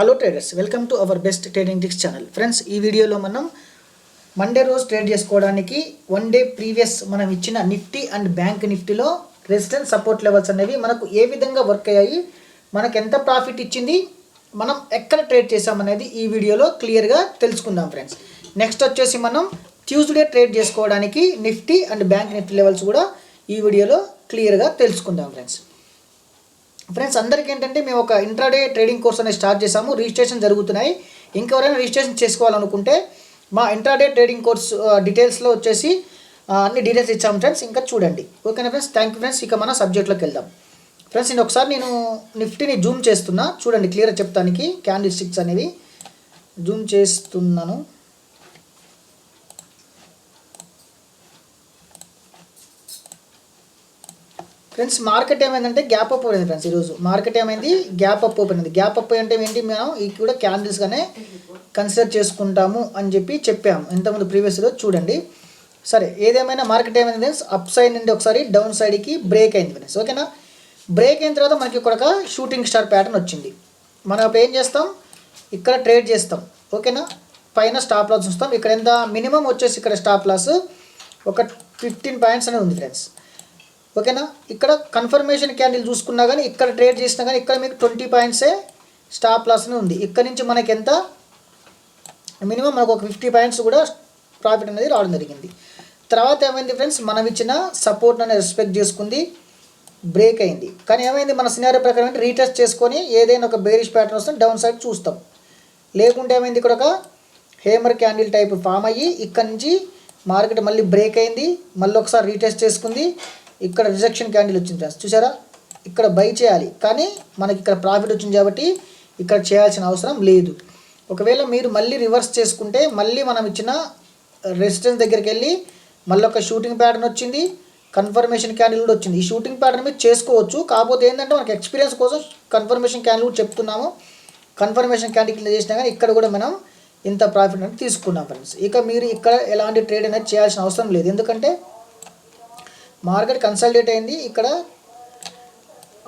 Hello traders, welcome to our best trading tips channel. Friends, ఈ వీడియోలో మనం Monday రోజు ట్రేడ్ చేసుకోవడానికి వన్ డే ప్రీవియస్ మనం ఇచ్చిన నిఫ్టీ అండ్ బ్యాంక్ నిఫ్టీలో రెసిస్టెన్స్ సపోర్ట్ లెవెల్స్ అనేవి మనకు ఏ విధంగా వర్క్ అయ్యాయి, మనకు ఎంత ప్రాఫిట్ ఇచ్చింది, మనం ఎక్కడ ట్రేడ్ చేసామనేది ఈ వీడియోలో క్లియర్గా తెలుసుకుందాం. ఫ్రెండ్స్, నెక్స్ట్ వచ్చేసి మనం ట్యూస్డే ట్రేడ్ చేసుకోవడానికి Nifty and bank Nifty levels కూడా ఈ వీడియోలో క్లియర్గా తెలుసుకుందాం. ఫ్రెండ్స్ అందరికీ ఏంటంటే మేము ఒక ఇంట్రాడే ట్రేడింగ్ కోర్స్ అనేది స్టార్ట్ చేసాము. రిజిస్ట్రేషన్ జరుగుతున్నాయి. ఇంకెవరైనా రిజిస్ట్రేషన్ చేసుకోవాలనుకుంటే మా ఇంట్రాడే ట్రేడింగ్ కోర్స్ డీటెయిల్స్లో వచ్చేసి అన్ని డీటెయిల్స్ ఇచ్చాము ఫ్రెండ్స్. ఇంకా చూడండి. ఓకేనా ఫ్రెండ్స్, థ్యాంక్ యూ ఫ్రెండ్స్. ఇక మన సబ్జెక్ట్లోకి వెళ్దాం. ఫ్రెండ్స్, నేను ఒకసారి నిఫ్టీని జూమ్ చేస్తున్నా, చూడండి క్లియర్గా చెప్తానికి. క్యాండిల్ స్టిక్స్ అనేవి జూమ్ చేస్తున్నాను. ఫ్రెండ్స్, మార్కెట్ ఏమైందంటే గ్యాప్ అప్ అయింది. ఫ్రెండ్స్, ఈరోజు మార్కెట్ ఏమైంది, గ్యాప్ అప్ ఓపెన్ అయింది. గ్యాప్ అప్ అంటే ఏంటి, మనం ఇది కూడా క్యాండిల్స్గానే కన్సిడర్ చేసుకుంటాము అని చెప్పాము ఇంతకుముందు ప్రీవియస్ రోజు. చూడండి. సరే, ఏదేమైనా మార్కెట్ ఏమైంది ఫ్రెండ్స్, అప్ సైడ్ నుండి ఒకసారి డౌన్ సైడ్కి బ్రేక్ అయింది ఫ్రెండ్స్. ఓకేనా, బ్రేక్ అయిన తర్వాత మనకి ఇక్కడ ఒక షూటింగ్ స్టార్ ప్యాటర్న్ వచ్చింది. మనం అప్పుడు ఏం చేస్తాం, ఇక్కడ ట్రేడ్ చేస్తాం. ఓకేనా, పైన స్టాప్ లాస్ చూస్తాం. ఇక్కడ ఎంత మినిమం వచ్చేసి ఇక్కడ స్టాప్ లాస్ ఒక 15 పాయింట్స్ అనేది ఉంది ఫ్రెండ్స్. ఓకేనా, ఇక్కడ కన్ఫర్మేషన్ క్యాండిల్ చూసుకున్నా కానీ, ఇక్కడ ట్రేడ్ చేసినా కానీ ఇక్కడ మీకు 20 పాయింట్సే స్టాప్ లాస్నే ఉంది. ఇక్కడ నుంచి మనకి ఎంత మినిమం మనకు ఒక 50 పాయింట్స్ కూడా ప్రాఫిట్ అనేది రావడం జరిగింది. తర్వాత ఏమైంది ఫ్రెండ్స్, మనం ఇచ్చిన సపోర్ట్ అనేది రెస్పెక్ట్ చేసుకుంది, బ్రేక్ అయింది. కానీ ఏమైంది, మన సినారియో ప్రకారం రీటెస్ట్ చేసుకొని ఏదైనా ఒక బేరిష్ ప్యాటర్న్ వస్తే డౌన్ సైడ్ చూస్తాం. లేకుంటే ఏమైంది, ఇక్కడ ఒక హేమర్ క్యాండిల్ టైప్ ఫామ్ అయ్యి ఇక్కడ నుంచి మార్కెట్ మళ్ళీ బ్రేక్ అయింది, మళ్ళీ ఒకసారి రీటెస్ట్ చేసుకుంది. ఇక్కడ రిజెక్షన్ క్యాండిల్ వచ్చింది ఫ్రెండ్స్, చూసారా. ఇక్కడ బై చేయాలి, కానీ మనకి ఇక్కడ ప్రాఫిట్ వచ్చింది కాబట్టి ఇక్కడ చేయాల్సిన అవసరం లేదు. ఒకవేళ మీరు మళ్ళీ రివర్స్ చేసుకుంటే మళ్ళీ మనం ఇచ్చిన రెసిస్టెన్స్ దగ్గరికి వెళ్ళి మళ్ళీ ఒక షూటింగ్ ప్యాటర్న్ వచ్చింది, కన్ఫర్మేషన్ క్యాండిల్ కూడా వచ్చింది. ఈ షూటింగ్ ప్యాటర్న్ మీరు చేసుకోవచ్చు. కాకపోతే ఏంటంటే మనకి ఎక్స్పీరియన్స్ కోసం కన్ఫర్మేషన్ క్యాండిల్ కూడా చెప్తున్నాము. కన్ఫర్మేషన్ క్యాండిల్ చేసినా కానీ ఇక్కడ కూడా మనం ఇంత ప్రాఫిట్ అనేది తీసుకున్నాం ఫ్రెండ్స్. ఇక మీరు ఇక్కడ ఎలాంటి ట్రేడ్ అనేది చేయాల్సిన అవసరం లేదు, ఎందుకంటే మార్కెట్ కన్సల్టేట్ అయింది, ఇక్కడ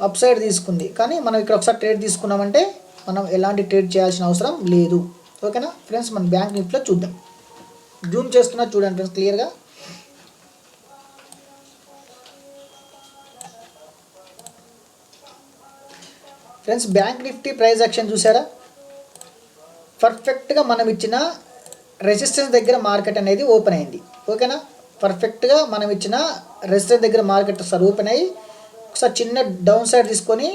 అప్ సైడ్ తీసుకుంది. కానీ మనం ఇక్కడ ఒకసారి ట్రేడ్ తీసుకున్నామంటే మనం ఎలాంటి ట్రేడ్ చేయాల్సిన అవసరం లేదు. ఓకేనా ఫ్రెండ్స్, మన బ్యాంక్ నిఫ్టీలో చూద్దాం. జూమ్ చేస్తున్నా చూడండి ఫ్రెండ్స్ క్లియర్గా. Friends, bank Nifty price action చూసారా. పర్ఫెక్ట్గా మనం ఇచ్చిన రెసిస్టెన్స్ దగ్గర మార్కెట్ అనేది ఓపెన్ అయింది. ఓకేనా, పర్ఫెక్ట్గా మనం ఇచ్చిన రెసిస్టెన్స్ దగ్గర మార్కెట్ ఒకసారి ఓపెన్ అయ్యి ఒకసారి చిన్న డౌన్ సైడ్ తీసుకొని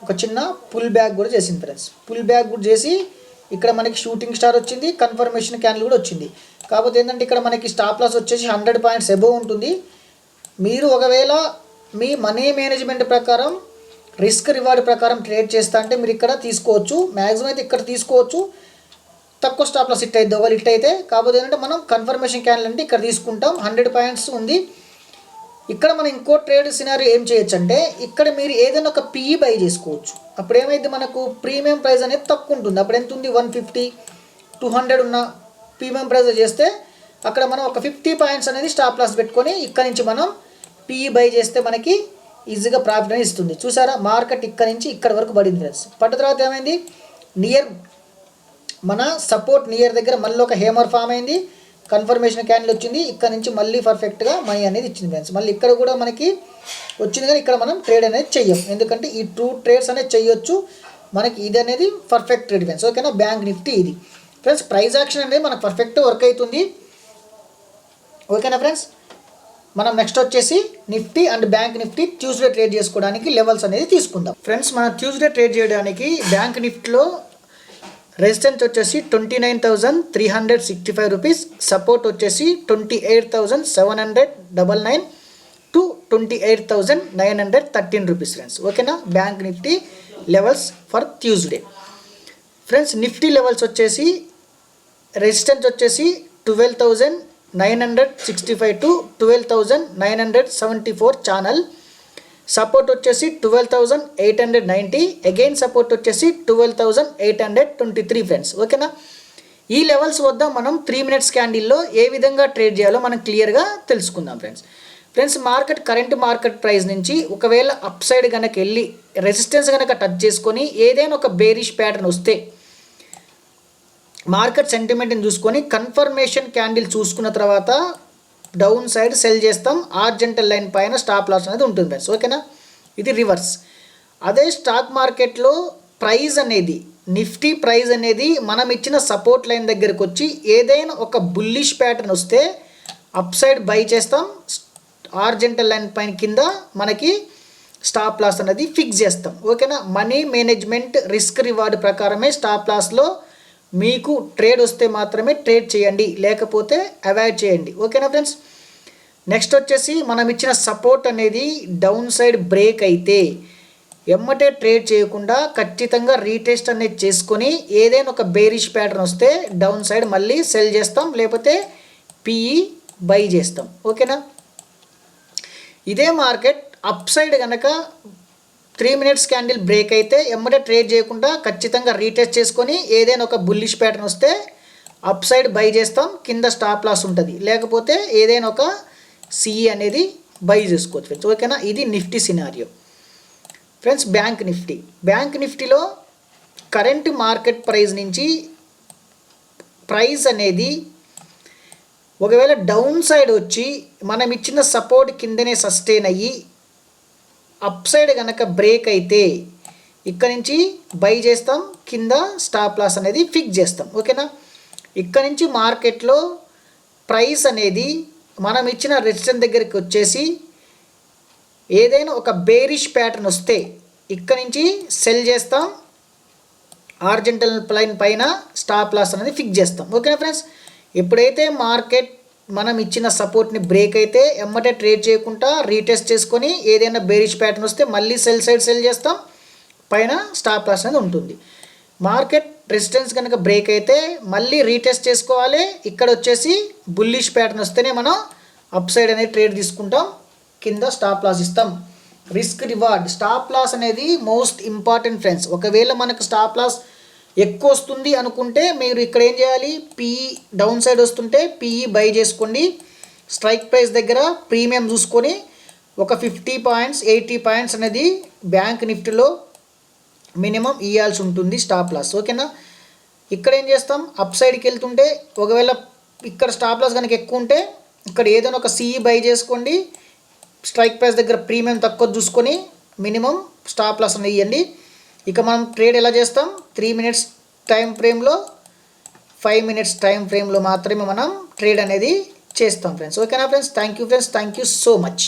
ఒక చిన్న పుల్ బ్యాక్ కూడా చేసింది ఫ్రెండ్స్. పుల్ బ్యాక్ కూడా చేసి ఇక్కడ మనకి షూటింగ్ స్టార్ వచ్చింది, కన్ఫర్మేషన్ క్యాండిల్ కూడా వచ్చింది. కాకపోతే ఏంటంటే ఇక్కడ మనకి స్టాప్ లాస్ వచ్చేసి 100 పాయింట్స్ అబోవ్ ఉంటుంది. మీరు ఒకవేళ మీ మనీ మేనేజ్మెంట్ ప్రకారం రిస్క్ రివార్డ్ ప్రకారం ట్రేడ్ చేస్తా అంటే మీరు ఇక్కడ తీసుకోవచ్చు. మ్యాక్సిమం అయితే ఇక్కడ తీసుకోవచ్చు, తక్కువ స్టాప్ లాస్ హిట్ అయితే ఒకవేళ హిట్ అయితే. కాకపోతే ఏంటంటే మనం కన్ఫర్మేషన్ క్యాండిల్ అంటే ఇక్కడ తీసుకుంటాం. 100 పాయింట్స్ ఉంది. ఇక్కడ మనం ఇంకో ట్రేడ్ సినారియో ఏం చేయొచ్చు అంటే, ఇక్కడ మీరు ఏదైనా ఒక పిఈ బై చేసుకోవచ్చు. అప్పుడు ఏమైతే మనకు ప్రీమియం ప్రైస్ అనేది తక్కువ ఉంటుంది. అప్పుడు ఎంత ఉంది, 150, 200 ఉన్న ప్రీమియం ప్రైస్ చేస్తే అక్కడ మనం ఒక 50 పాయింట్స్ అనేది స్టాప్ లాస్ పెట్టుకొని ఇక్కడ నుంచి మనం పిఈ బై చేస్తే మనకి ఈజీగా ప్రాఫిట్ అనేది ఇస్తుంది. చూసారా, మార్కెట్ ఇక్కడ నుంచి ఇక్కడ వరకు పడింది ఫ్రెండ్స్. పడ్డ తర్వాత ఏమైంది, మన సపోర్ట్ నియర్ దగ్గర మళ్ళీ ఒక హేమర్ ఫామ్ అయింది, కన్ఫర్మేషన్ క్యాండిల్ వచ్చింది. ఇక్కడ నుంచి మళ్ళీ పర్ఫెక్ట్గా మనీ అనేది ఇచ్చింది ఫ్రెండ్స్. మళ్ళీ ఇక్కడ కూడా మనకి వచ్చింది, కానీ ఇక్కడ మనం ట్రేడ్ అనేది చెయ్యం, ఎందుకంటే ఈ 2 ట్రేడ్స్ అనేది చేయొచ్చు. మనకి ఇది అనేది పర్ఫెక్ట్ ట్రేడ్ ఫ్రెండ్స్. ఓకేనా, బ్యాంక్ నిఫ్టీ ఇది ఫ్రెండ్స్. ప్రైస్ యాక్షన్ అనేది మనకు పర్ఫెక్ట్ వర్క్ అవుతుంది. ఓకేనా ఫ్రెండ్స్, మనం నెక్స్ట్ వచ్చేసి Nifty and bank Nifty Tuesday trade చేసుకోవడానికి లెవెల్స్ అనేది తీసుకుందాం. ఫ్రెండ్స్, మనం ట్యూస్డే ట్రేడ్ చేయడానికి బ్యాంక్ నిఫ్టీలో రెసిస్టెన్స్ వచ్చేసి 29,365 రూపీస్, సపోర్ట్ వచ్చేసి 28,799 టు 28,913 రూపీస్ ఫ్రెండ్స్. ఓకేనా, bank Nifty levels for Tuesday. Friends, Nifty levels వచ్చేసి రెసిస్టెన్స్ వచ్చేసి 12,965 టు 12,974 ఛానల్, సపోర్ట్ వచ్చేసి 12,890, అగైన్ సపోర్ట్ వచ్చేసి 12,823 ఫ్రెండ్స్. ఓకేనా, ఈ లెవెల్స్ వద్ద మనం 3 మినిట్స్ క్యాండిల్లో ఏ విధంగా ట్రేడ్ చేయాలో మనం క్లియర్గా తెలుసుకుందాం friends. Friends current market price నుంచి ఒకవేళ అప్ సైడ్ కనుక వెళ్ళి రెసిస్టెన్స్ కనుక టచ్ చేసుకొని ఏదైనా ఒక బేరిష్ ప్యాటర్న్ వస్తే మార్కెట్ సెంటిమెంట్ని చూసుకొని కన్ఫర్మేషన్ క్యాండిల్ చూసుకున్న తర్వాత డౌన్ సైడ్ సెల్ చేస్తాం. హారిజాంటల్ లైన్ పైన స్టాప్ లాస్ అనేది ఉంటుంది ఫ్రెండ్స్. ఓకేనా, ఇది రివర్స్. అదే స్టాక్ మార్కెట్లో ప్రైస్ అనేది నిఫ్టీ ప్రైస్ అనేది మనం ఇచ్చిన సపోర్ట్ లైన్ దగ్గరకు వచ్చి ఏదైనా ఒక బుల్లిష్ ప్యాటర్న్ వస్తే అప్ సైడ్ బై చేస్తాం. హారిజాంటల్ లైన్ పైన కింద మనకి స్టాప్ లాస్ అనేది ఫిక్స్ చేస్తాం. ఓకేనా, మనీ మేనేజ్మెంట్ రిస్క్ రివార్డ్ ప్రకారమే స్టాప్ లాస్లో మీకు ట్రేడ్ వస్తే మాత్రమే ట్రేడ్ చేయండి, లేకపోతే అవాయిడ్ చేయండి. ఓకేనా ఫ్రెండ్స్. నెక్స్ట్ వచ్చేసి మనం ఇచ్చిన సపోర్ట్ అనేది డౌన్ సైడ్ బ్రేక్ అయితే ఎమ్మటే ట్రేడ్ చేయకుండా ఖచ్చితంగా రీటెస్ట్ అనేది చేసుకొని ఏదైనా ఒక బేరిష్ ప్యాటర్న్ వస్తే డౌన్ సైడ్ మళ్ళీ సెల్ చేస్తాం, లేకపోతే పిఈ బై చేస్తాం. ఓకేనా, ఇదే మార్కెట్ అప్ సైడ్ కనుక 3 మినిట్స్ క్యాండిల్ బ్రేక్ అయితే ఎమ్మటే ట్రేడ్ చేయకుండా ఖచ్చితంగా రీటెస్ట్ చేసుకొని ఏదైనా ఒక బుల్లిష్ ప్యాటర్న్ వస్తే అప్ సైడ్ బై చేస్తాం, కింద స్టాప్ లాస్ ఉంటుంది, లేకపోతే ఏదైనా ఒక సిఈ అనేది బై చేసుకోవచ్చు ఫ్రెండ్స్. ఓకేనా, ఇది నిఫ్టీ సినారియో ఫ్రెండ్స్. బ్యాంక్ నిఫ్టీలో కరెంట్ మార్కెట్ ప్రైస్ నుంచి ప్రైస్ అనేది ఒకవేళ డౌన్ సైడ్ వచ్చి మనం ఇచ్చిన సపోర్ట్ కిందనే సస్టైన్ అయ్యి అప్ సైడ్ కనుక బ్రేక్ అయితే ఇక్కడ నుంచి బై చేస్తాం, కింద స్టాప్ లాస్ అనేది ఫిక్స్ చేస్తాం. ఓకేనా, ఇక్కడ నుంచి మార్కెట్లో ప్రైస్ అనేది మనం ఇచ్చిన రెసిస్టెన్స్ దగ్గరికి వచ్చేసి ఏదైనా ఒక బేరిష్ ప్యాటర్న్ వస్తే ఇక్కడ నుంచి సెల్ చేస్తాం, హారిజాంటల్ లైన్ పైన స్టాప్ లాస్ అనేది ఫిక్స్ చేస్తాం. ఓకేనా ఫ్రెండ్స్, ఎప్పుడైతే మార్కెట్ మనం ఇచ్చిన సపోర్ట్ని బ్రేక్ అయితే ఎమ్మటే ట్రేడ్ చేయకుండా రీటెస్ట్ చేసుకొని ఏదైనా బేరిష్ ప్యాటర్న్ వస్తే మళ్ళీ సెల్ సైడ్ సెల్ చేస్తాం, పైన స్టాప్ లాస్ అనేది ఉంటుంది. మార్కెట్ రెసిస్టెన్స్ కనుక బ్రేక్ అయితే మళ్ళీ రీటెస్ట్ చేసుకోవాలి, ఇక్కడ వచ్చేసి బుల్లిష్ ప్యాటర్న్ వస్తేనే మనం అప్ సైడ్ అనేది ట్రేడ్ తీసుకుంటాం, కింద స్టాప్ లాస్ ఇస్తాం. రిస్క్ రివార్డ్ స్టాప్ లాస్ అనేది మోస్ట్ ఇంపార్టెంట్ ఫ్రెండ్స్. ఒకవేళ మనకు స్టాప్ లాస్ ఎక్కువ వస్తుంది అనుకుంటే మీరు ఇక్కడ ఏం చేయాలి, పిఈ డౌన్ సైడ్ వస్తుంటే పిఈ బై చేసుకోండి. స్ట్రైక్ ప్రైస్ దగ్గర ప్రీమియం చూసుకొని ఒక 50 పాయింట్స్ 80 పాయింట్స్ అనేది బ్యాంక్ నిఫ్టీలో మినిమం ఇవ్వాల్సి ఉంటుంది స్టాప్ లాస్. ఓకేనా, ఇక్కడ ఏం చేస్తాం, అప్ సైడ్కి వెళ్తుంటే ఒకవేళ ఇక్కడ స్టాప్ లాస్ కనుక ఎక్కువ ఉంటే ఇక్కడ ఏదైనా ఒక సిఈ బై చేసుకోండి. స్ట్రైక్ ప్రైస్ దగ్గర ప్రీమియం తక్కువ చూసుకొని మినిమం స్టాప్ లాస్ అనేది ఇవ్వండి. ఇక మనం ట్రేడ్ ఎలా చేస్తాం, 3 మినిట్స్ టైం ఫ్రేమ్లో 5 మినిట్స్ టైం ఫ్రేమ్లో మాత్రమే మనం ట్రేడ్ అనేది చేస్తాం ఫ్రెండ్స్. ఓకేనా friends, thank you friends, thank you so much.